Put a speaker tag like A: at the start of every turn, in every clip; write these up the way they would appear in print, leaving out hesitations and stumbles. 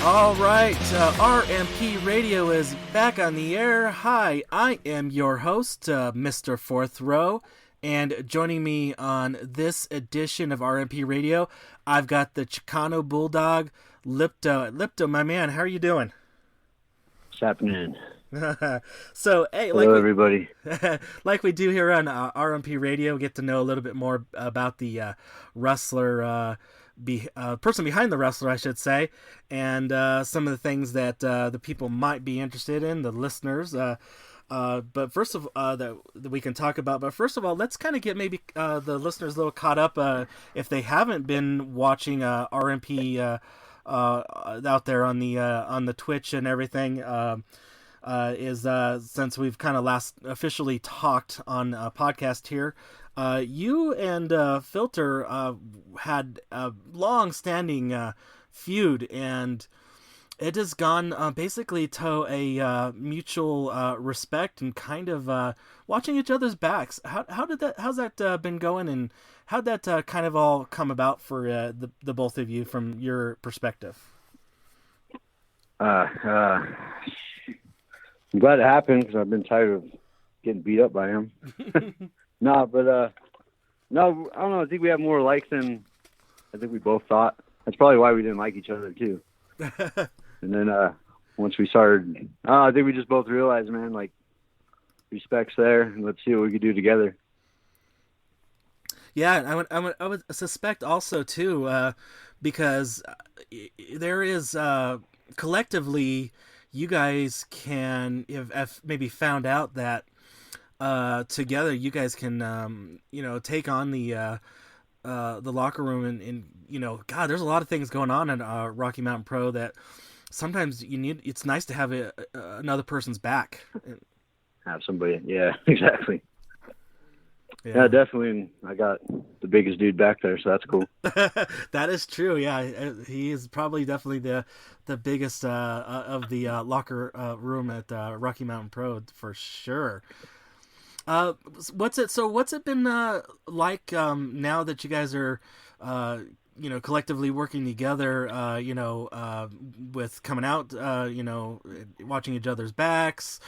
A: All right, RMP Radio is back on the air. Hi, I am your host, Mr. Fourth Row, and joining me on this edition of RMP Radio, I've got the Chicano Bulldog, Lypto. Lypto, my man, how are you doing?
B: What's happening?
A: So, hey,
B: Hello, everybody.
A: like we do here on RMP Radio, get to know a little bit more about the wrestler, person behind the wrestler, I should say, and some of the things that the people might be interested in, the listeners. But first of that we can talk about. But first of all, let's kind of get maybe the listeners a little caught up if they haven't been watching RMP out there on the Twitch and everything. Since we've kind of last officially talked on a podcast here, you and Filter had a long-standing feud, and it has gone basically to a mutual respect and kind of watching each other's backs. How's that been going, and how'd that kind of all come about for the both of you from your perspective?
B: I'm glad it happened because I've been tired of getting beat up by him. No, I don't know. I think we have more likes than I think we both thought. That's probably why we didn't like each other too. And then once we started, I think we just both realized, man, like respect's there, and let's see what we could do together.
A: Yeah, I would suspect also too, because there is collectively, you guys can if maybe found out that together you guys can take on the locker room and God, there's a lot of things going on in Rocky Mountain Pro that sometimes it's nice to have another person's back.
B: Have somebody, yeah, exactly.
A: Yeah,
B: definitely. I got the biggest dude back there, so that's cool.
A: That is true. Yeah, he is probably definitely the biggest of the locker room at Rocky Mountain Pro for sure. What's it been like now that you guys are collectively working together? With coming out, watching each other's backs.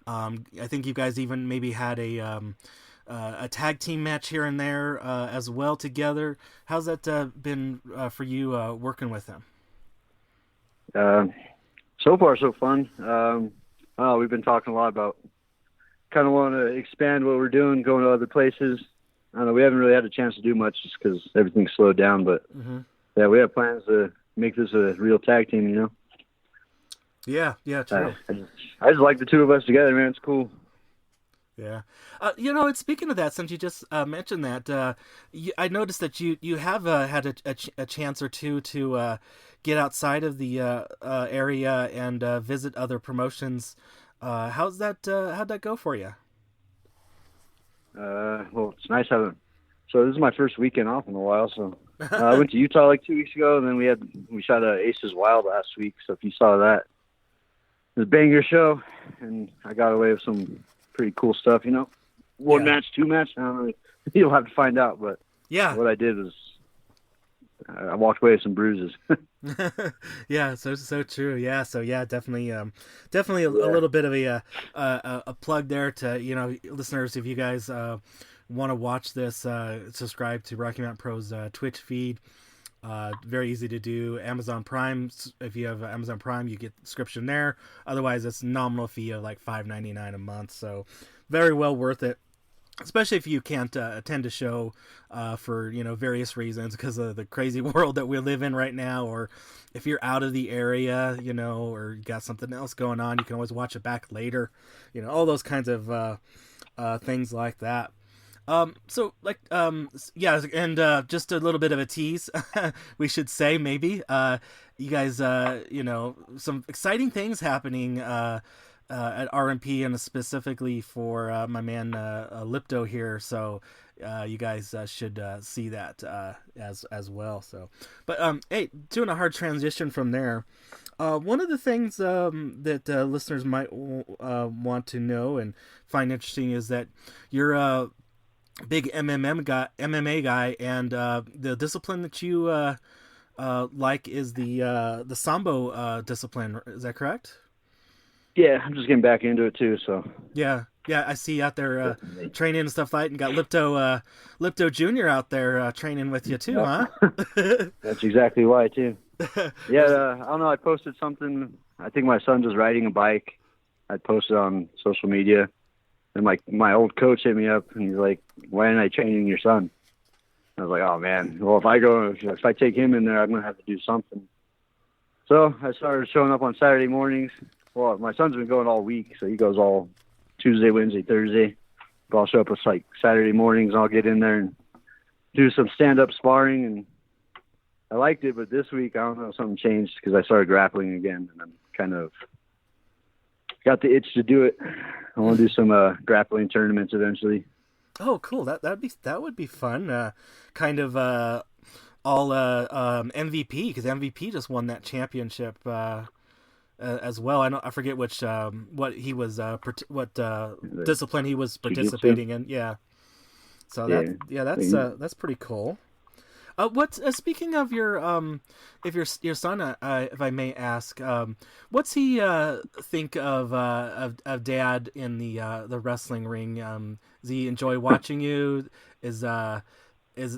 A: I think you guys even maybe had a tag team match here and there as well together. How's that been for you working with them?
B: So far, so fun. We've been talking a lot about kind of want to expand what we're doing, going to other places. I don't know, we haven't really had a chance to do much just because everything's slowed down, but yeah, we have plans to make this a real tag team,
A: Yeah, true.
B: I just like the two of us together, man. It's cool.
A: Yeah. It's speaking of that, since you just mentioned that, I noticed that you have had a chance or two to get outside of the area and visit other promotions. How'd that go for you?
B: Well, it's nice having. So this is my first weekend off in a while. So I went to Utah like 2 weeks ago, and then we shot Aces Wild last week. So if you saw that, it was a banger show, and I got away with some pretty cool stuff. One match, two match. I don't know. You'll have to find out. But
A: yeah,
B: what I did was I walked away with some bruises.
A: Yeah, so true. Yeah, so yeah, definitely a little bit of a plug there to listeners. If you guys want to watch this, subscribe to Rocky Mountain Pro's Twitch feed. Very easy to do. Amazon Prime. If you have Amazon Prime, you get the subscription there. Otherwise, it's a nominal fee of like $5.99 a month. So very well worth it. Especially if you can't attend a show for various reasons because of the crazy world that we live in right now, or if you're out of the area, or you got something else going on, you can always watch it back later. All those kinds of things like that. Yeah, and just a little bit of a tease, we should say maybe. You guys, some exciting things happening at RMP, and specifically for my man Lypto here. So you guys should see that as well. So, but hey, doing a hard transition from there. One of the things that listeners might want to know and find interesting is that you're a big MMA guy, and the discipline that you like is the sambo discipline. Is that correct?
B: Yeah, I'm just getting back into it too. So
A: Yeah, yeah. I see you out there
B: definitely,
A: training and stuff like, that, and got Lypto Junior out there training with you too,
B: yep.
A: huh?
B: That's exactly why too. Yeah,
A: There's
B: I don't know. I posted something. I think my son was riding a bike. I posted on social media, and my old coach hit me up, and he's like, "Why aren't I training your son?" I was like, "Oh man, well if I take him in there, I'm gonna have to do something." So I started showing up on Saturday mornings. Well, my son's been going all week, so he goes all Tuesday, Wednesday, Thursday. But I'll show up with like Saturday mornings. And I'll get in there and do some stand-up sparring, and I liked it. But this week, I don't know, something changed because I started grappling again, and I'm kind of got the itch to do it. I want to do some grappling tournaments eventually.
A: oh, cool. That would be fun. Kind of all MVP because MVP just won that championship as well. I forget which what he was what
B: The
A: discipline he was
B: jiu-jitsu.
A: participating in. Yeah. So
B: Yeah.
A: that's pretty cool. What speaking of your if your son, if I may ask, what's he think of dad in the wrestling ring? Does he enjoy watching you? Is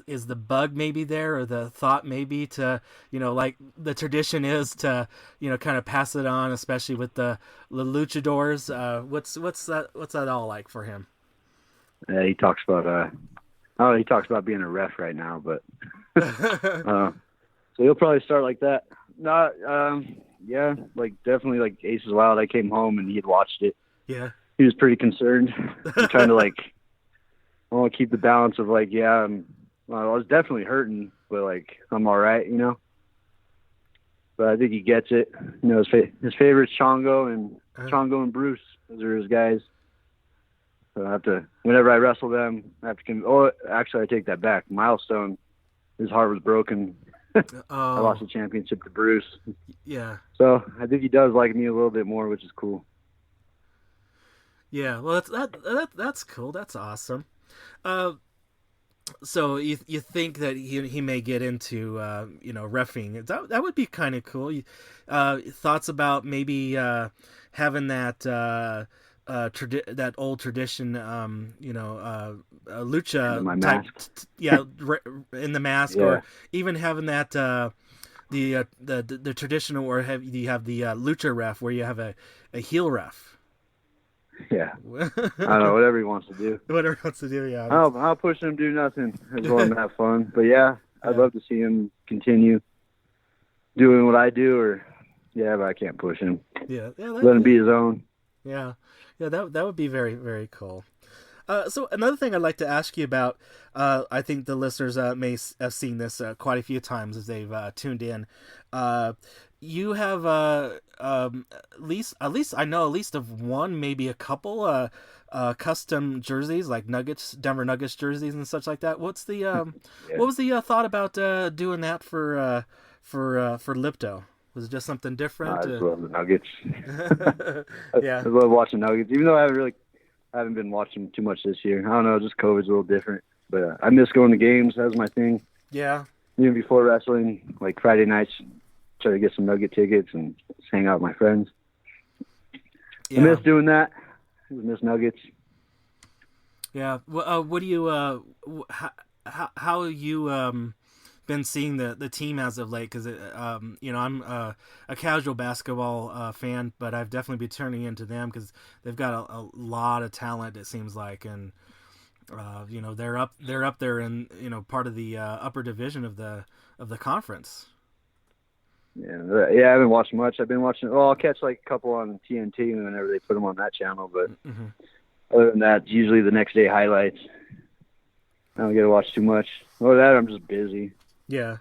A: is the bug maybe there, or the thought maybe to, like the tradition is to, kind of pass it on, especially with the luchadors? What's that all like for him?
B: He talks about oh, he talks about being a ref right now, but uh, so he'll probably start like that. Not, yeah, like definitely like Aces Wild. I came home and he had watched it.
A: Yeah.
B: He was pretty concerned. I'm trying to like, I want to keep the balance of like, yeah, well, I was definitely hurting, but like I'm all right, you know. But I think he gets it. You know, his favorites Chongo and Bruce. Those are his guys. So I have to, whenever I wrestle them, I have to. Oh, actually, I take that back. Milestone, his heart was broken. I lost
A: Oh,
B: the championship to Bruce.
A: yeah.
B: So I think he does like me a little bit more, which is cool.
A: Yeah, well, that's cool. That's awesome. Uh, so you think that he may get into reffing? That would be kind of cool. Thoughts about maybe having that that old tradition,
B: Under
A: lucha
B: my
A: type,
B: mask.
A: yeah, in the mask,
B: Yeah,
A: or even having that the traditional, or you have the lucha ref where you have a heel ref.
B: yeah. I don't know, whatever he wants to do.
A: Whatever he wants to do, yeah.
B: I'll push him to do nothing as long as have fun. But yeah, I'd
A: Yeah,
B: love to see him continue doing what I do, or yeah, but I can't push him.
A: yeah, yeah,
B: Let him be his own.
A: yeah, yeah. That would be very very cool. So another thing I'd like to ask you about, I think the listeners may have seen this quite a few times as they've tuned in. Uh, you have at least I know at least of one, maybe a couple custom jerseys, like Nuggets, Denver Nuggets jerseys and such like that.
B: Yeah,
A: What was the thought about doing that for Lypto? Was it just something different?
B: I just love the Nuggets.
A: Yeah,
B: I love watching Nuggets, even though I haven't been watching too much this year. I don't know, just COVID's a little different. But I miss going to games. That was my thing.
A: yeah,
B: Even before wrestling, like Friday nights, try to get some Nugget tickets and just hang out with my friends. I
A: yeah.
B: miss doing that. I miss Nuggets.
A: Yeah. Well, what do you how you been seeing the team as of late? Because I'm a casual basketball fan, but I've definitely been turning into them because they've got a lot of talent. It seems like, and they're up there in part of the upper division of the conference.
B: Yeah, I haven't watched much. I've been watching. Well, I'll catch like a couple on TNT whenever they put them on that channel. But
A: Mm-hmm.
B: other than that, it's usually the next day highlights. I don't get to watch too much. Or that, I'm just busy.
A: Yeah.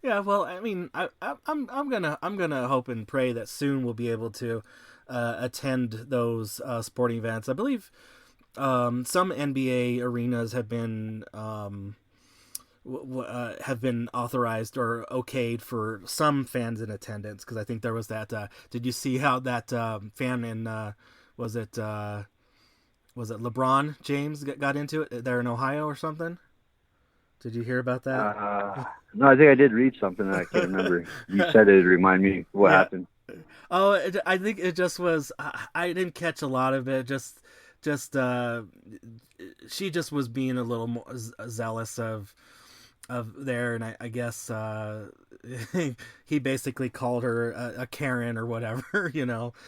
A: Yeah, well, I mean, I'm gonna hope and pray that soon we'll be able to attend those sporting events. I believe some NBA arenas have been authorized or okayed for some fans in attendance, because I think there was that. Did you see how that fan in was it was it LeBron James got into it there in Ohio or something? Did you hear about that?
B: No, I think I did read something that I can't remember. You said it'd remind me what
A: Yeah.
B: happened.
A: Oh, I think it just was. I didn't catch a lot of it. Just she just was being a little more zealous of there, and I guess he basically called her a Karen or whatever. That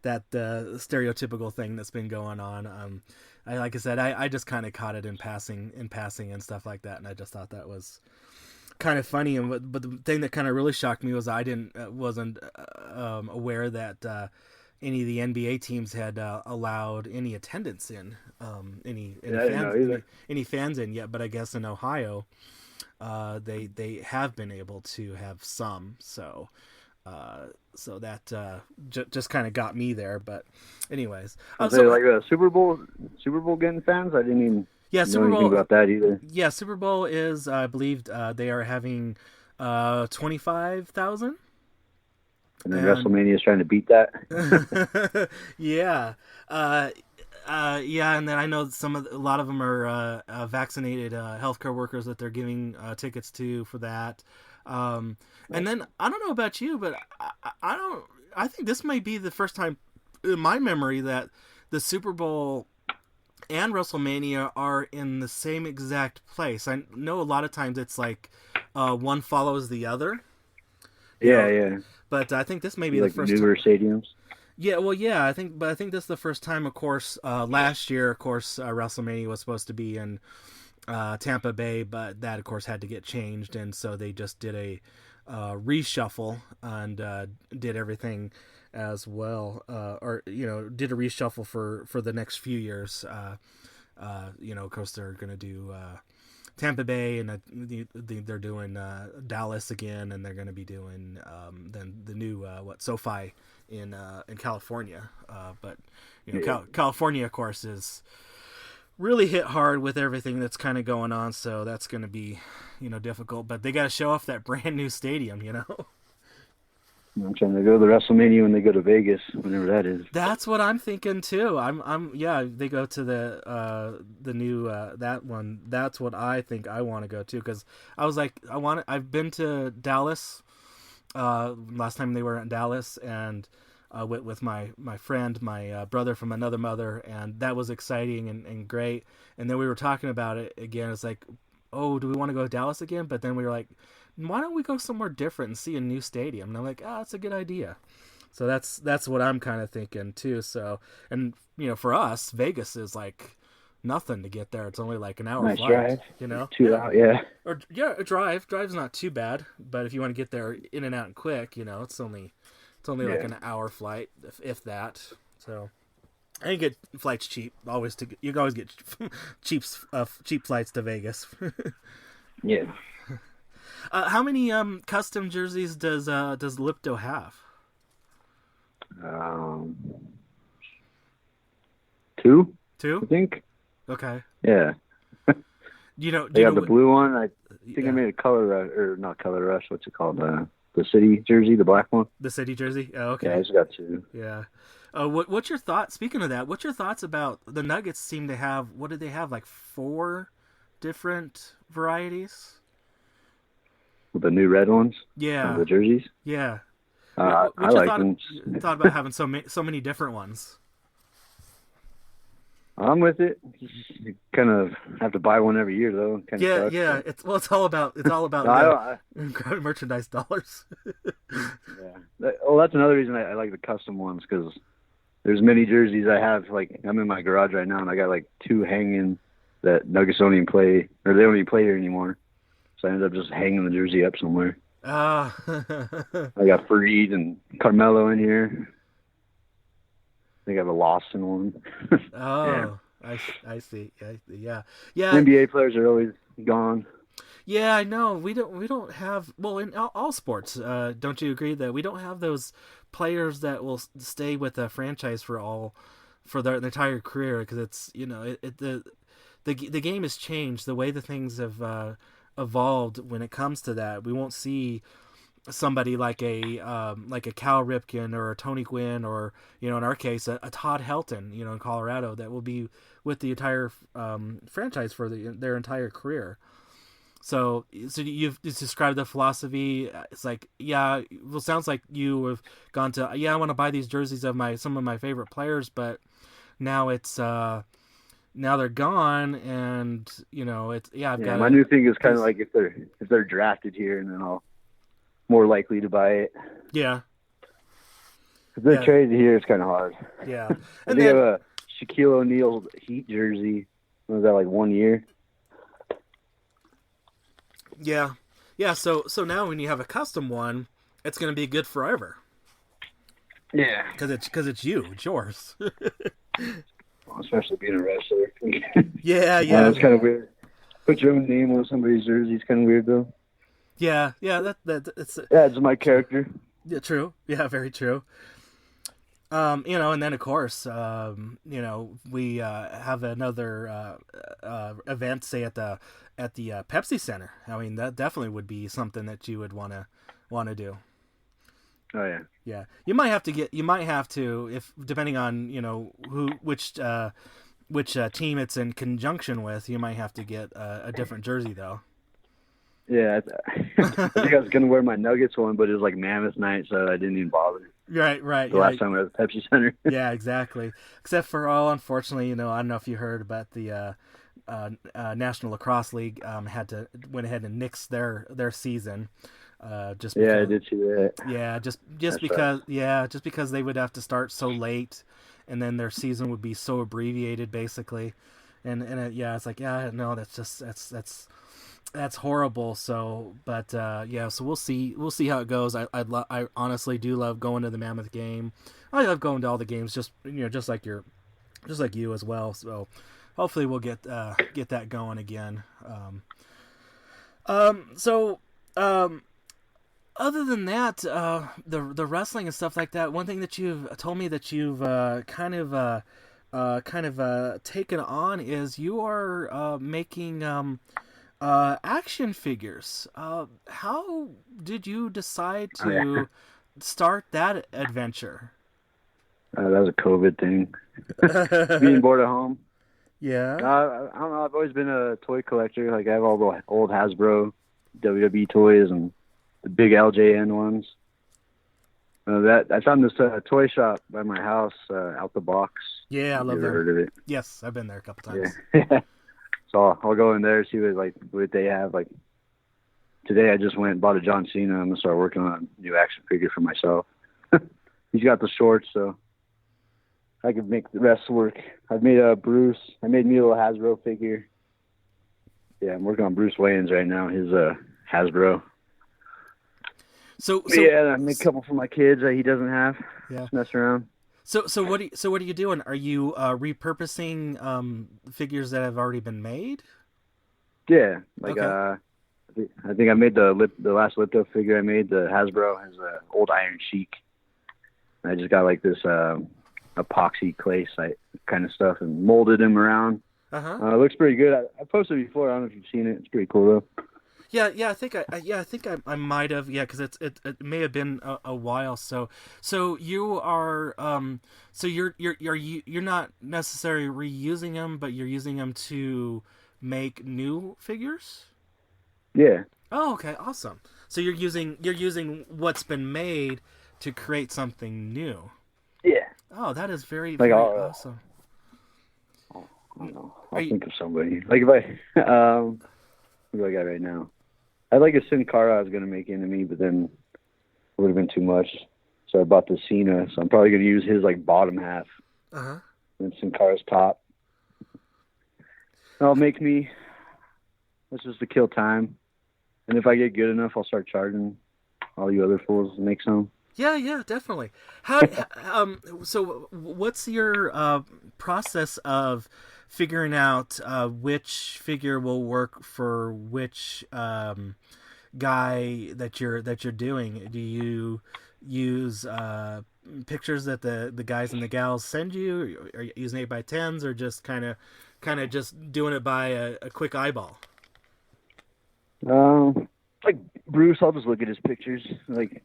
A: stereotypical thing that's been going on. Like I said, I just kind of caught it in passing and stuff like that, and I just thought that was kind of funny. And but the thing that kind of really shocked me was I didn't wasn't aware that any of the NBA teams had allowed any attendance in,
B: Yeah, I didn't know either.
A: any fans in yet. But I guess in Ohio, they have been able to have some. So that just kind of got me there. But anyways,
B: Was it like a Super Bowl getting fans? I didn't even
A: yeah,
B: know
A: Super
B: anything
A: Bowl.
B: about that either.
A: Yeah, Super Bowl is I believe they are having 25,000.
B: And then
A: And
B: WrestleMania is trying to beat that.
A: yeah, yeah, and then I know a lot of them are vaccinated healthcare workers that they're giving tickets to for that. And then I don't know about you, but I don't. I think this might be the first time in my memory that the Super Bowl and WrestleMania are in the same exact place. I know a lot of times it's like one follows the other. You
B: Yeah,
A: know,
B: yeah.
A: but I think this may be the
B: Like
A: first time.
B: newer stadiums.
A: Yeah, well, yeah, I think this is the first time. Of course, last year, of course, WrestleMania was supposed to be in Tampa Bay, but that, of course, had to get changed, and so they just did a reshuffle and did everything as well, or did a reshuffle for the next few years. Of course, they're going to do Tampa Bay, and they're doing Dallas again, and they're going to be doing then the new SoFi in California. But California, of course, is really hit hard with everything that's kind of going on, so that's going to be difficult. But they got to show off that brand new stadium.
B: I'm trying to go to the WrestleMania when they go to Vegas, whenever that is.
A: That's what I'm thinking too. Yeah. They go to the new that one. That's what I think I want to go to because I was like I've been to Dallas. Last time they were in Dallas and with my friend, my brother from another mother, and that was exciting and great. And then we were talking about it again. It's like, oh, do we want to go to Dallas again? But then we were like, why don't we go somewhere different and see a new stadium? And I'm like, that's a good idea. So that's what I'm kind of thinking too. So, and for us, Vegas is like nothing to get there. It's only like an hour
B: Nice
A: flight.
B: drive. 2 hours, yeah.
A: Or yeah, a drive. Drive's not too bad, but if you want to get there in and out and quick, it's only like an hour flight, if that. So, and you get flights cheap. You can always get cheap flights to Vegas.
B: Yeah.
A: How many custom jerseys does Lypto have?
B: Um, Two, I
A: Two.
B: think.
A: Okay.
B: Yeah.
A: Do
B: They
A: you
B: got
A: know?
B: the blue one. I think
A: Yeah,
B: I made a color rush, or not color rush. What's it called? The city jersey, the black one.
A: the city jersey. Oh,
B: Yeah, I
A: okay.
B: just got two.
A: Yeah. What's your thought? Speaking of that, what's your thoughts about the Nuggets? Seem to have what did they have like four different varieties?
B: With the new red ones of
A: Yeah.
B: the jerseys.
A: Yeah.
B: I
A: What's your
B: like them.
A: thought about having so many different ones?
B: I'm with it. You kind of have to buy one every year, though. Kind of
A: Yeah,
B: sucks.
A: yeah. It's all about
B: No, I don't.
A: grabbing merchandise dollars.
B: Yeah. That's another reason I like the custom ones because there's many jerseys I have. Like I'm in my garage right now, and I got like two hanging that Nuggets don't even play, or they don't even play here anymore. So I ended up just hanging the jersey up somewhere.
A: Ah.
B: I got Fareed and Carmelo in here. I think I have a Lawson one. Yeah.
A: Oh, I see. Yeah, yeah,
B: NBA players are always gone.
A: yeah. I know. We don't have well in all sports. Don't you agree that we don't have those players that will stay with a franchise for their entire career because it's the game has changed the way the things have evolved when it comes to that. We won't see somebody like a Cal Ripken or a Tony Gwynn, or in our case a Todd Helton, in Colorado, that will be with the entire franchise for their entire career. So you've described the philosophy. It's like, yeah, well, sounds like you have gone to, yeah, I want to buy these jerseys of some of my favorite players, but now it's now they're gone, and it's, yeah, I've got
B: my new thing is kind of like if they're drafted here, and then I'll more likely to buy it.
A: Yeah.
B: If they're traded here, it's kind of hard.
A: Yeah.
B: I think I have a Shaquille O'Neal Heat jersey. Was that like 1 year?
A: Yeah. Yeah, so now when you have a custom one, it's going to be good forever.
B: Yeah.
A: Because it's yours.
B: Especially being a wrestler.
A: Yeah.
B: It's kind of weird. Put your own name on somebody's jersey. It's kind of weird, though.
A: Yeah. It's
B: it's my character.
A: Yeah, true. Yeah, very true. And then of course, we have another event, say at the Pepsi Center. I mean, that definitely would be something that you would want to do.
B: Oh yeah.
A: Yeah, you might have to, if depending on which team it's in conjunction with, you might have to get a different jersey though.
B: Yeah, I think I was gonna wear my Nuggets one, but it was like Mammoth night, so I didn't even bother.
A: Right.
B: The last time I was at the Pepsi Center.
A: Yeah, exactly. Except for, unfortunately, I don't know if you heard, but the National Lacrosse League went ahead and nixed their season. Just because,
B: I did see that.
A: Yeah, just
B: That's
A: because just because they would have to start so late, and then their season would be so abbreviated, basically, and it's like, yeah, no, that's horrible. So, but so we'll see how it goes. I honestly do love going to the Mammoth game. I love going to all the games, just like you as well. So hopefully we'll get that going again. Other than that, the wrestling and stuff like that, one thing that you've told me that you've kind of taken on is you are making action figures. How did you decide to start that adventure?
B: That was a COVID thing. Being bored at home.
A: Yeah.
B: I don't know. I've always been a toy collector. Like I have all the old Hasbro WWE toys and the big LJN ones. I found this toy shop by my house, Out the Box.
A: Yeah, I love that.
B: Heard of it?
A: Yes, I've been there a couple times.
B: Yeah. So I'll go in there, see what they have. Like today, I just went and bought a John Cena. I'm gonna start working on a new action figure for myself. He's got the shorts, so I could make the rest work. I've made Bruce. I made me a little Hasbro figure. Yeah, I'm working on Bruce Wayans right now. His Hasbro.
A: So
B: yeah, I made a couple for my kids that he doesn't have.
A: Yeah,
B: just mess around.
A: So what are you doing? Are you repurposing figures that have already been made?
B: Yeah, like
A: okay.
B: I think I made the last Lypto figure I made. The Hasbro has an old Iron Sheik. I just got like this epoxy clay site kind of stuff and molded him around.
A: Uh-huh.
B: It looks pretty good. I posted it before. I don't know if you've seen it. It's pretty cool though.
A: Yeah, I think I might have, because it may have been a while. So you are so you're not necessarily reusing them, but you're using them to make new figures.
B: Yeah.
A: Oh, okay, awesome. So you're using what's been made to create something new.
B: Yeah.
A: Oh, that is very awesome.
B: I don't know. I'll think of somebody. Like if who do I got right now? I had like a Sin Cara I was going to make into me, but then it would have been too much. So I bought the Cena, so I'm probably going to use his like bottom half.
A: Uh-huh.
B: And Sin Cara's top. That'll make me, that's just to kill time. And if I get good enough, I'll start charging all you other fools to make some.
A: Yeah, definitely. How so what's your process of figuring out which figure will work for which guy that you're doing? Do you use pictures that the guys and the gals send you? Are you using 8x10s, or just kind of just doing it by a quick eyeball?
B: Like Bruce, I'll just look at his pictures. Like,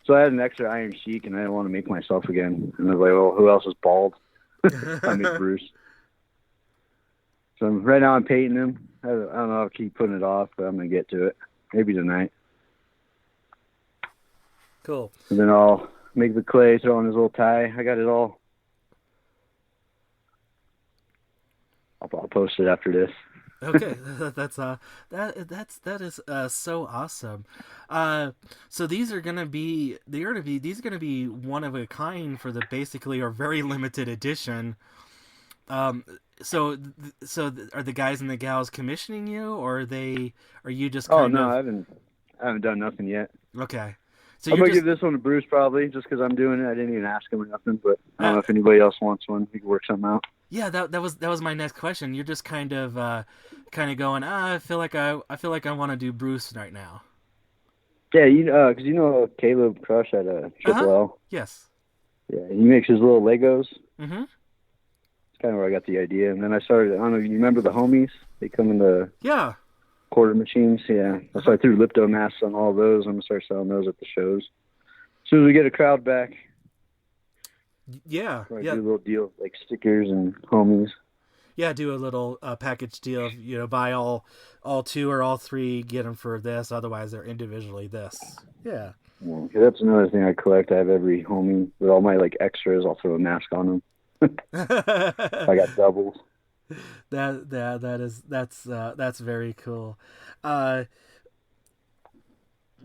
B: so I had an extra Iron Sheik, and I didn't want to make myself again. And I was like, well, who else is bald? I made Bruce. So right now I'm painting him. I don't know. I'll keep putting it off, but I'm gonna get to it. Maybe tonight.
A: Cool.
B: And then I'll make the clay, throw on his little tie. I got it all. I'll post it after this.
A: Okay, that is so awesome. So these are gonna be one of a kind for the basically or very limited edition. So are the guys and the gals commissioning you, or are you just kind
B: no,
A: of?
B: I haven't done nothing yet.
A: Okay, so
B: I'm
A: you're
B: gonna
A: just
B: give this one to Bruce probably, just because I'm doing it. I didn't even ask him or nothing, but I don't know if anybody else wants one. We can work something out.
A: yeah. That was my next question. You're just kind of going. I feel like I want to do Bruce right now.
B: Yeah, because Caleb Crush at Triple L.
A: Yes.
B: Yeah, he makes his little Legos.
A: Mm-hmm.
B: Kind of where I got the idea. And then I started, I don't know if you remember the homies? They come in the quarter machines. Yeah. So I threw Lypto masks on all those. I'm going to start selling those at the shows. As soon as we get a crowd back.
A: Yeah.
B: Do a little deal like stickers and homies.
A: Yeah, do a little package deal. Buy all two or all three, get them for this. Otherwise, they're individually this. Yeah.
B: Yeah, that's another thing I collect. I have every homie with all my like extras. I'll throw a mask on them. I got doubles.
A: That's very cool.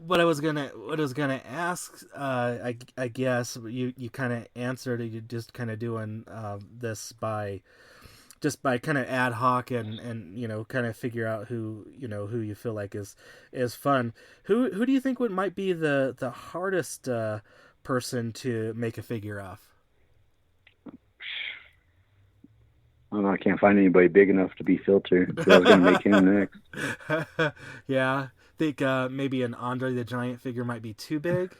A: What I was gonna ask, I guess you kind of answered it. You just kind of doing this by kind of ad hoc and kind of figure out who you feel like is fun. Who do you think might be the hardest person to make a figure of?
B: I don't know. I can't find anybody big enough to be filtered. So I was going to make him next.
A: Yeah. I think maybe an Andre the Giant figure might be too big.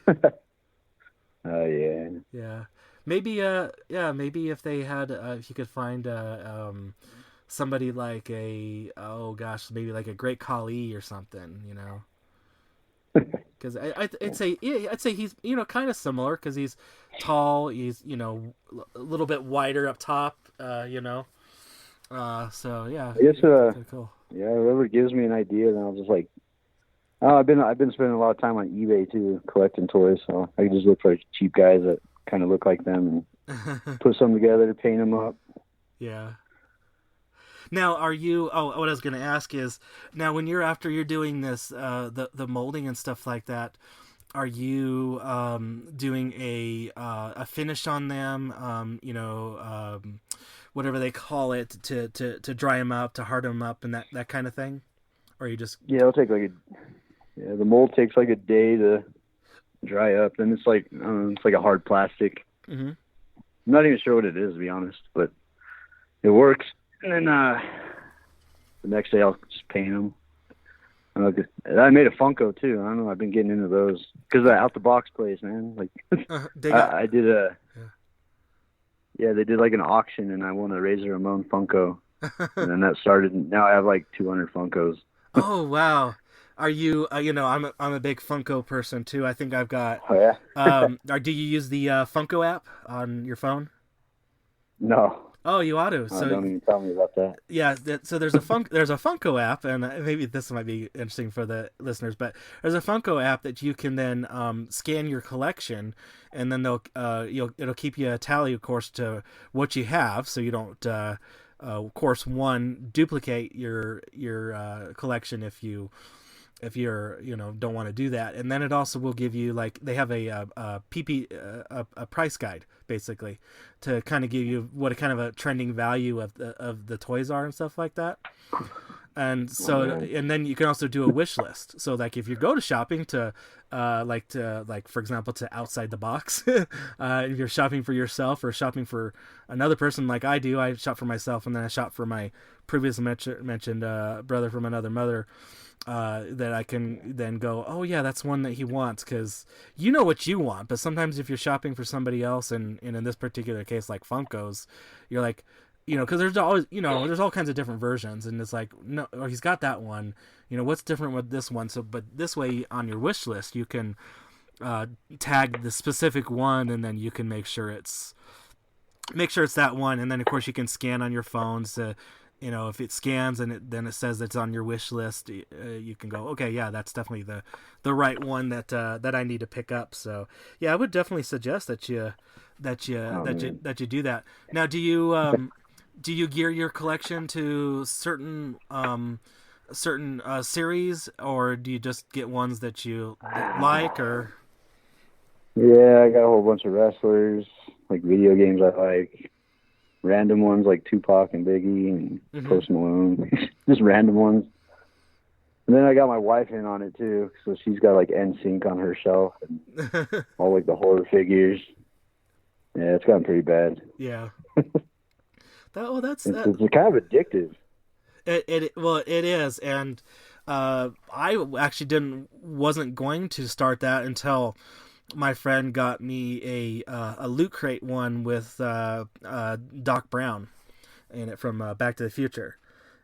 B: Oh, yeah.
A: Yeah. Maybe, maybe if they had, if you could find somebody like maybe like a Great Khali or something, Because I'd say he's kind of similar because he's tall, he's a little bit wider up top, So yeah,
B: I guess
A: cool.
B: Yeah, whoever gives me an idea, then I'll just like. Oh, I've been spending a lot of time on eBay too, collecting toys. So I can just look for cheap guys that kind of look like them and put some together to paint them up.
A: Yeah. Now, are you? Oh, what I was going to ask is, now when you're doing this, the molding and stuff like that, are you doing a finish on them? Whatever they call it to dry them up, to harden them up, and that kind of thing, or you just
B: it'll take the mold takes like a day to dry up, and it's like it's like a hard plastic.
A: Mm-hmm.
B: I'm not even sure what it is, to be honest, but it works. And then the next day I'll just paint them. I made a Funko too. I don't know. I've been getting into those because of the out the box place, man. Like I did they did like an auction, and I won a Razor Ramon Funko, and then that started. Now I have like 200 Funkos.
A: Oh wow! Are you? I'm a big Funko person too. I think I've got.
B: Oh yeah.
A: Do you use the Funko app on your phone?
B: No.
A: Oh, you ought to. So
B: don't even tell me about that.
A: Yeah, so there's a Funko app, and maybe this might be interesting for the listeners. But there's a Funko app that you can then scan your collection, and then it'll keep you a tally, of course, to what you have, so you don't, of course, duplicate your collection if you're don't want to do that. And then it also will give you, like, they have a price guide basically to kind of give you what kind of a trending value of the toys are and stuff like that. And so and then you can also do a wish list. So like if you go to shopping to for example to Outside the Box, if you're shopping for yourself or shopping for another person like I do, I shop for myself and then I shop for my previous mentioned brother from another mother. That I can then go, oh yeah, that's one that he wants, because you know what you want. But sometimes if you're shopping for somebody else, and in this particular case like Funkos, you're like, because there's always, there's all kinds of different versions, and it's like, no, or he's got that one. What's different with this one? So, but this way on your wish list, you can tag the specific one, and then you can make sure it's that one, and then of course you can scan on your phones to, if it scans and then it says it's on your wish list, you can go, okay, yeah, that's definitely the right one that I need to pick up. So yeah, I would definitely suggest that you do that. Now, do you gear your collection to certain series, or do you just get ones that you like, or?
B: Yeah, I got a whole bunch of wrestlers, like video games I like, random ones like Tupac and Biggie and Post Malone, just random ones. And then I got my wife in on it too, so she's got like NSYNC on her shelf and all like the horror figures. Yeah, it's gotten pretty bad.
A: Yeah.
B: It's kind of addictive.
A: Well, it is, and I actually wasn't going to start that until my friend got me a Loot Crate one with Doc Brown in it from Back to the Future,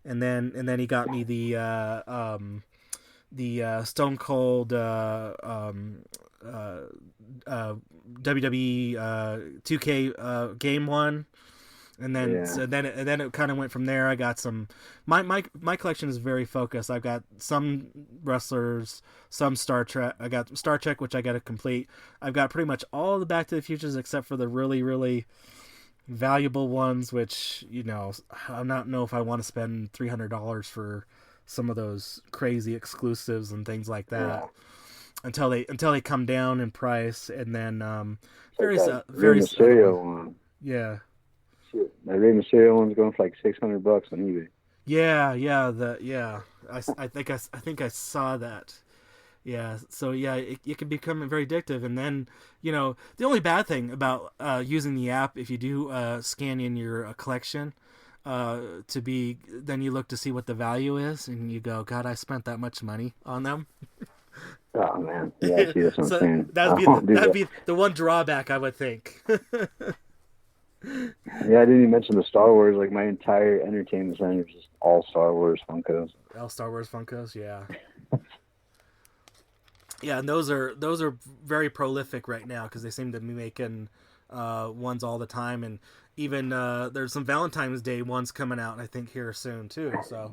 A: and then he got me the Stone Cold WWE 2K game one. And then it kind of went from there. I got some. My collection is very focused. I've got some wrestlers, some Star Trek. I got Star Trek, which I got to complete. I've got pretty much all the Back to the Futures except for the really, really valuable ones, which I don't know if I want to spend $300 for some of those crazy exclusives and things like that. Until they come down in price, and then various
B: one.
A: Yeah.
B: Shit, that Rey Mysterio one's going for like $600 on eBay.
A: Yeah. I think I saw that. Yeah, so yeah, it can become very addictive, and then the only bad thing about using the app, if you do scan in your collection, then you look to see what the value is, and you go, God, I spent that much money on them.
B: Oh man, yeah, see, that's what I'm saying.
A: That'd be the one drawback, I would think.
B: Yeah, I didn't even mention the Star Wars. Like my entire entertainment center is just all Star Wars Funkos.
A: All Star Wars Funkos, yeah. Yeah, and those are very prolific right now because they seem to be making ones all the time, and even there's some Valentine's Day ones coming out, I think, here soon too. So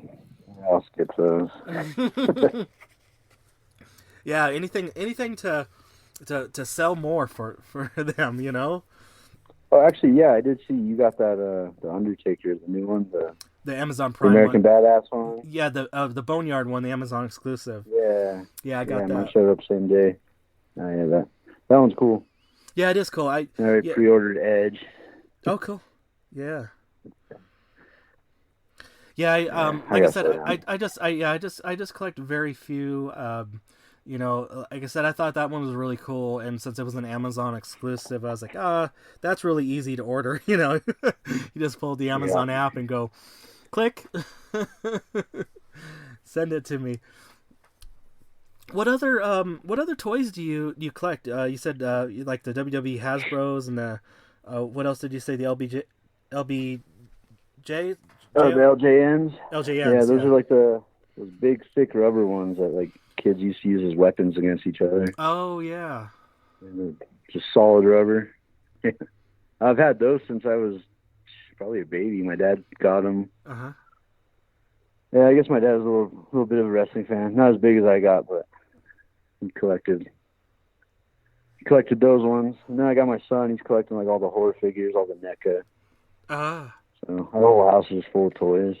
B: I'll skip those.
A: Yeah, anything to sell more for them,
B: Oh, actually, yeah, I did see you got that the Undertaker, the new one,
A: the Amazon
B: the
A: Prime
B: American
A: one.
B: Badass one.
A: Yeah, the Boneyard one, the Amazon exclusive.
B: Yeah,
A: I got that.
B: Mine showed up same day. Oh, yeah, that one's cool.
A: Yeah, it is cool. I
B: pre-ordered Edge.
A: Oh, cool. Yeah. Yeah, like I said, I just collect very few. Like I said, I thought that one was really cool, and since it was an Amazon exclusive, I was like, that's really easy to order. You just pull the Amazon app and go, click, send it to me. What other toys do you collect? You said you like the WWE Hasbros and the what else did you say? The LBJ.
B: The LJNs.
A: LJNs.
B: Yeah, those are like those big thick rubber ones that like kids used to use as weapons against each other.
A: Oh yeah.
B: Just solid rubber. I've had those since I was probably a baby. My dad got them. Yeah, I guess my dad was a little bit of a wrestling fan. Not as big as I got, but he collected those ones. And then I got my son. He's collecting like all the horror figures, all the NECA. So our whole house is full of toys.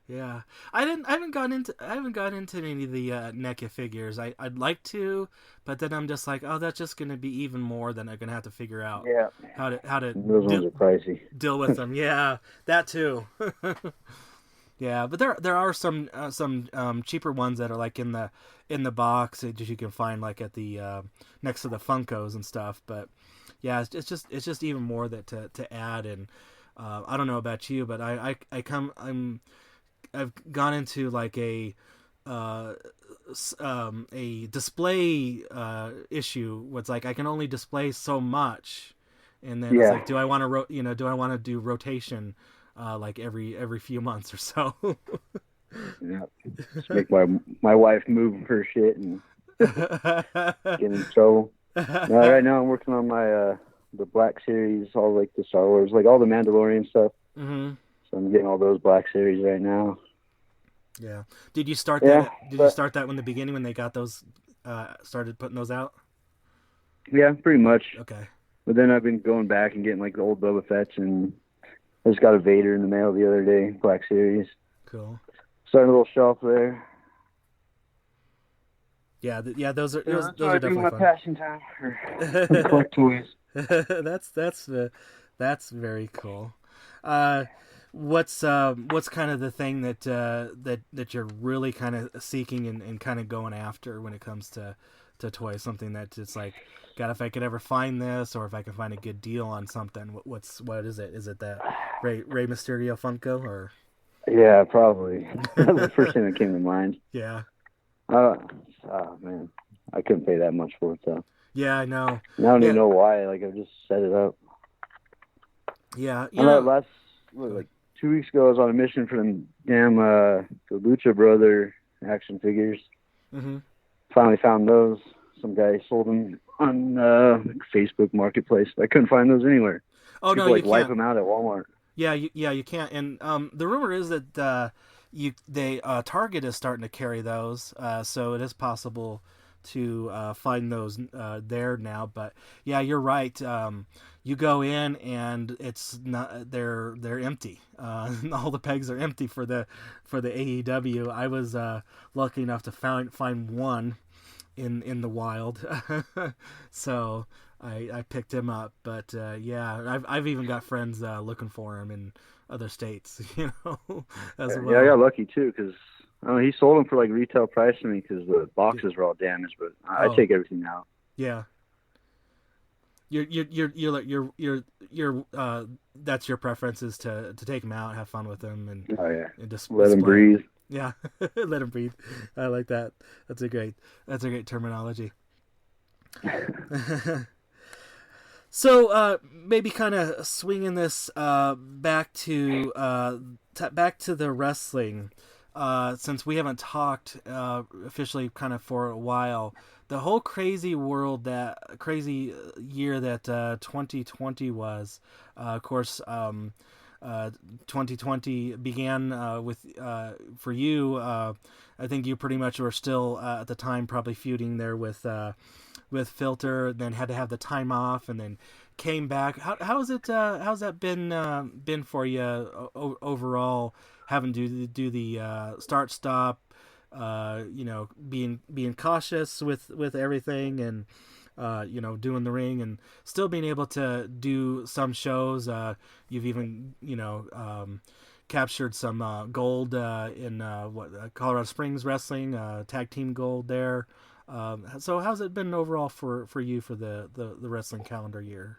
A: Yeah, I haven't gotten into any of the NECA figures. I'd like to, but then I'm just like, oh, that's just going to be even more than I'm going to have to figure out.
B: Yeah.
A: How to
B: those ones are pricey.
A: Deal with them. Yeah, that too. Yeah, but there are some cheaper ones that are like in the box that you can find like at the next to the Funkos and stuff. But yeah, it's just even more that to add. And I don't know about you, but I've gone into like a display issue. What's like I can only display so much, and then it's
B: Yeah.
A: like, do I want to do I want to do rotation like every few months or so?
B: Yeah. Just make my wife move her shit and get in trouble. No, right now I'm working on my the Black Series, all like the Star Wars, like all the Mandalorian stuff.
A: Hmm.
B: So I'm getting all those Black Series right now.
A: Yeah. Did you start
B: Yeah,
A: that? Did you
B: but
A: start that in the beginning when they got those? Started putting those out.
B: yeah, pretty
A: Yeah.
B: much.
A: Okay.
B: But then I've been going back and getting like the old Boba Fett's, and I just got a Vader in the mail the other day, Black Series.
A: Cool.
B: Starting a little shelf there.
A: Yeah. Yeah. Those are
B: Yeah, that's
A: those
B: what I
A: are
B: do in
A: definitely
B: my
A: fun.
B: passing time. I collect toys.
A: That's very cool. Uh, what's kind of the thing that you're really kind of seeking and kind of going after when it comes to toys? Something that it's like, God, if I could ever find this, or if I can find a good deal on something, what is it? Is it that Rey Mysterio Funko or?
B: Yeah, probably. That was the first thing that came to mind.
A: Yeah.
B: Uh, oh man, I couldn't pay that much for it though.
A: Yeah, I know.
B: And I don't
A: Yeah,
B: even know why. Like I just set it up.
A: yeah.
B: I know like 2 weeks ago, I was on a mission for them damn the Lucha Brother action figures.
A: Mm-hmm.
B: Finally found those. Some guy sold them on Facebook Marketplace. I couldn't find those anywhere.
A: Oh no,
B: People
A: you
B: like wipe
A: can't.
B: them out at Walmart.
A: Yeah, you can't. And the rumor is that Target is starting to carry those, so it is possible to find those there now. But yeah, you're right. You go in and it's not they're empty. All the pegs are empty for the AEW. I was lucky enough to find one in the wild, so I picked him up. But yeah, I've even got friends looking for him in other states, as
B: Yeah, I
A: well.
B: got lucky too because he sold them for like retail price to me because the boxes were all damaged. But I
A: Oh
B: take everything out.
A: yeah, you're that's your preference is to take him out, have fun with him,
B: Oh yeah,
A: and just
B: let them
A: display him.
B: breathe.
A: Yeah, let him breathe. I like that. That's a great terminology. So maybe kind of swinging this back to back to the wrestling, since we haven't talked officially kind of for a while. The whole crazy year that 2020 was. Of course, 2020 began with for you. I think you pretty much were still at the time probably feuding there with Filter, then had to have the time off, and then came back. How's it? How's that been for you overall? Having to do the start stop, being cautious with everything, and doing the ring, and still being able to do some shows. You've even captured some gold in Colorado Springs Wrestling, tag team gold there. So how's it been overall for you for the wrestling calendar year?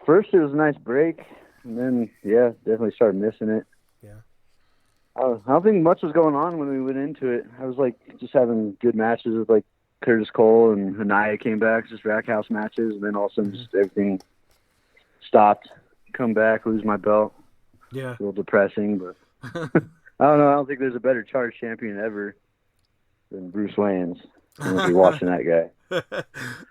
B: First it was a nice break, and then yeah, definitely started missing it.
A: Yeah.
B: I don't think much was going on when we went into it. I was like just having good matches with like Curtis Cole and Hanaya came back, just rack house matches, and then all of a sudden just everything stopped. Come back, lose my belt.
A: Yeah.
B: A little depressing, but I don't know. I don't think there's a better charge champion ever than Bruce Wayne's. I don't know if you're watching that guy.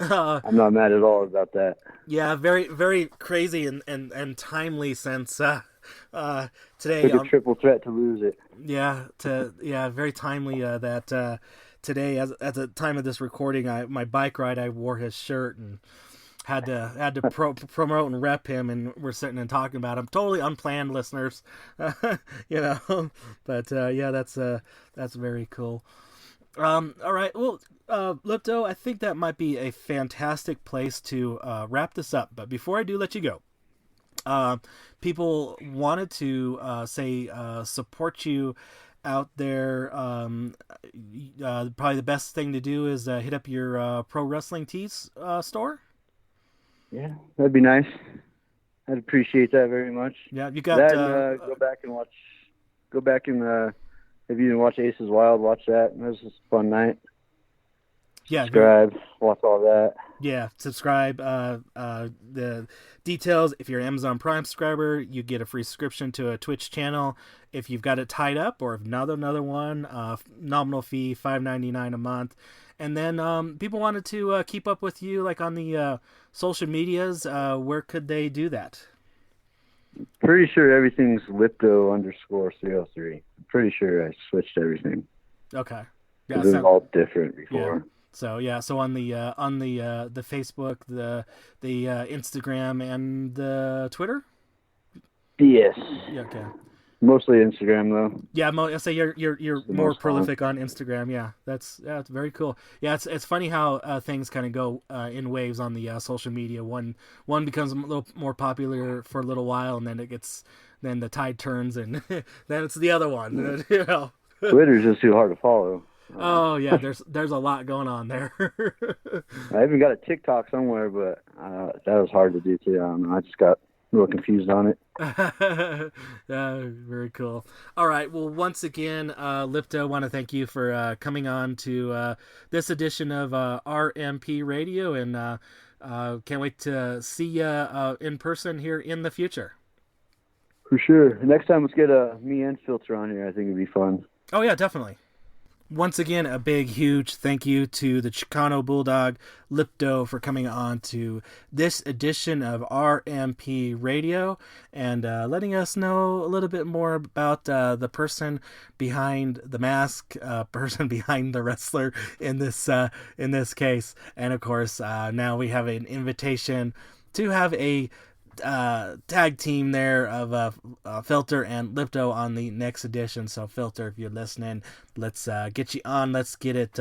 B: I'm not mad at all about that.
A: Yeah, very very crazy and timely since today.
B: Took a triple threat to lose it.
A: Yeah, very timely that today, as at the time of this recording, my bike ride, I wore his shirt and had to promote and rep him, and we're sitting and talking about him. Totally unplanned, listeners, But yeah, that's very cool. All right, well, Lypto, I think that might be a fantastic place to wrap this up. But before I do let you go, people wanted to support you out there. Probably the best thing to do is hit up your Pro Wrestling Tees store.
B: Yeah, that'd be nice. I'd appreciate that very much.
A: Yeah, you got
B: that. And, go back and watch. Go back and if you didn't watch Aces Wild, watch that. It was just a fun night.
A: Yeah,
B: subscribe, watch all that.
A: yeah, subscribe. The details: if you're an Amazon Prime subscriber, you get a free subscription to a Twitch channel. If you've got it tied up, or if another one, nominal fee $5.99 a month. And then people wanted to keep up with you, like on the social medias. Where could they do that?
B: Pretty sure everything's Lypto _ 303. I'm pretty sure I switched everything.
A: Okay. Yeah.
B: Because it was all different
A: Yeah.
B: before.
A: So yeah, so on the Facebook, the Instagram, and the Twitter.
B: Yes.
A: Yeah. Okay.
B: Mostly Instagram though.
A: Yeah, I say you're
B: It's the
A: more
B: most fun.
A: prolific on Instagram. Yeah, it's very cool. Yeah, it's funny how things kind of go in waves on the social media. One becomes a little more popular for a little while, and then the tide turns, and then it's the other one. You know.
B: Twitter's just too hard to follow.
A: Oh yeah, there's a lot going on there.
B: I even got a TikTok somewhere, but that was hard to do too. I don't know. I just got a little confused on it.
A: Very cool. All right. Well, once again, Lypto, want to thank you for coming on to this edition of RMP Radio, and can't wait to see you in person here in the future.
B: For sure. Next time, let's get a me and filter on here. I think it'd be fun.
A: Oh yeah, definitely. Once again, a big, huge thank you to the Chicano Bulldog, Lypto, for coming on to this edition of RMP Radio and letting us know a little bit more about the person behind the mask, person behind the wrestler in this case. And of course, now we have an invitation to have a tag team there of Filter and Lypto on the next edition. So Filter, if you're listening, let's get you on. Let's get it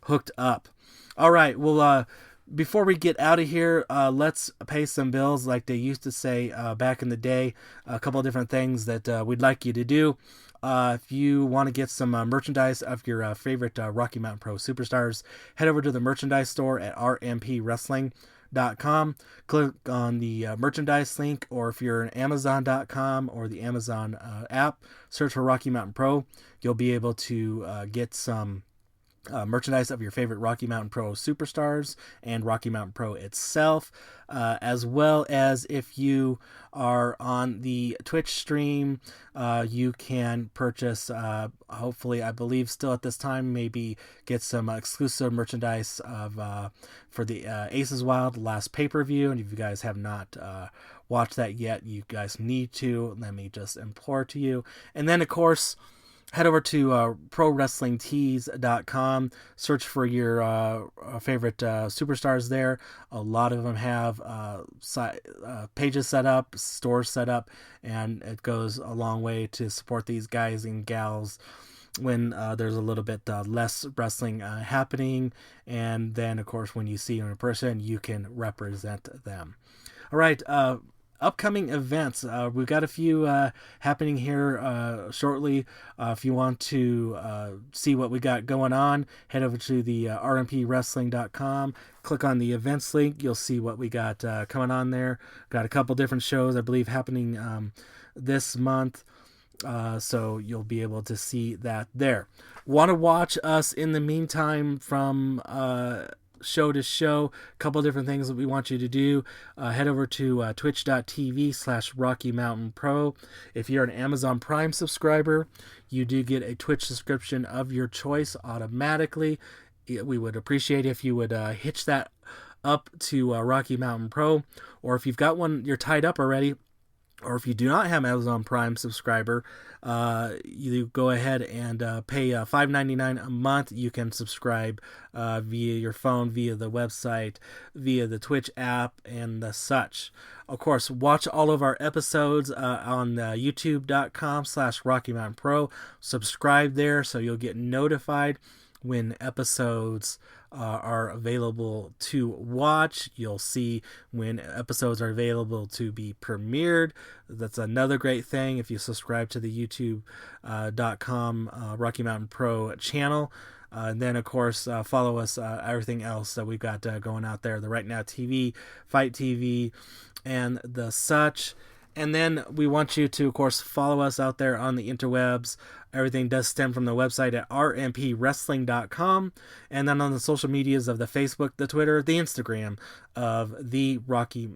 A: hooked up. All right. Well, before we get out of here, let's pay some bills, like they used to say back in the day. A couple of different things that we'd like you to do. If you want to get some merchandise of your favorite Rocky Mountain Pro superstars, head over to the merchandise store at rmpwrestling.com. Click on the merchandise link, or if you're an Amazon.com or the Amazon app, search for Rocky Mountain Pro. You'll be able to get some merchandise of your favorite Rocky Mountain Pro superstars and Rocky Mountain Pro itself, as well as if you are on the Twitch stream, you can purchase, hopefully, I believe still at this time, maybe get some exclusive merchandise of for the Aces Wild last pay-per-view. And if you guys have not watched that yet, you guys need to. Let me just implore to you. And then, of course, head over to ProWrestlingTees.com. Search for your favorite superstars there. A lot of them have pages set up, stores set up, and it goes a long way to support these guys and gals when there's a little bit less wrestling happening. And then, of course, when you see them in person, you can represent them. All right. Upcoming events. We've got a few happening here shortly. If you want to see what we got going on, head over to the rmpwrestling.com. Click on the events link. You'll see what we got coming on there. Got a couple different shows, I believe, happening this month. So you'll be able to see that there. Want to watch us in the meantime from show to show, a couple of different things that we want you to do. Head over to twitch.tv/Rocky Mountain Pro. If you're an Amazon Prime subscriber, you do get a Twitch subscription of your choice automatically. We would appreciate if you would hitch that up to Rocky Mountain Pro, or if you've got one, you're tied up already, or if you do not have Amazon Prime subscriber, you go ahead and pay $5.99 a month. You can subscribe via your phone, via the website, via the Twitch app, and the such. Of course, watch all of our episodes on youtube.com/Rocky Mountain Pro. Subscribe there so you'll get notified when episodes are available to watch. You'll see when episodes are available to be premiered. That's another great thing if you subscribe to the youtube.com Rocky Mountain Pro channel. And then, of course, follow us, everything else that we've got going out there. The Right Now TV, Fight TV, and the such. And then we want you to, of course, follow us out there on the interwebs. Everything does stem from the website at rmpwrestling.com. And then on the social medias of the Facebook, the Twitter, the Instagram of the Rocky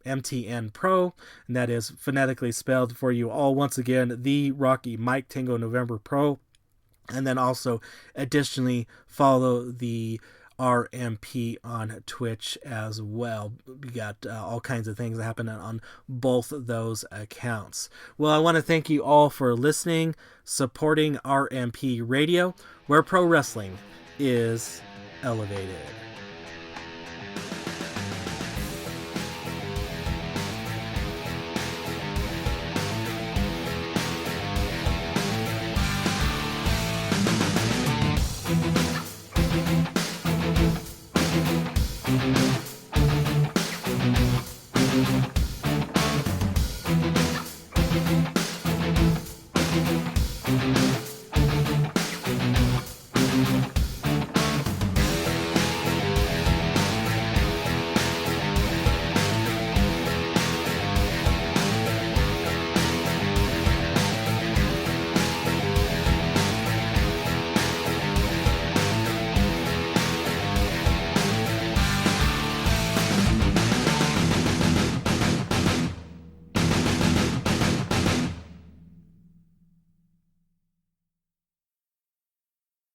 A: MTN Pro. And that is phonetically spelled for you all. Once again, the Rocky Mike Tango November Pro. And then also, additionally, follow the RMP on Twitch as well. We got all kinds of things happening on both of those accounts. Well, I want to thank you all for listening, supporting RMP Radio, where pro wrestling is elevated.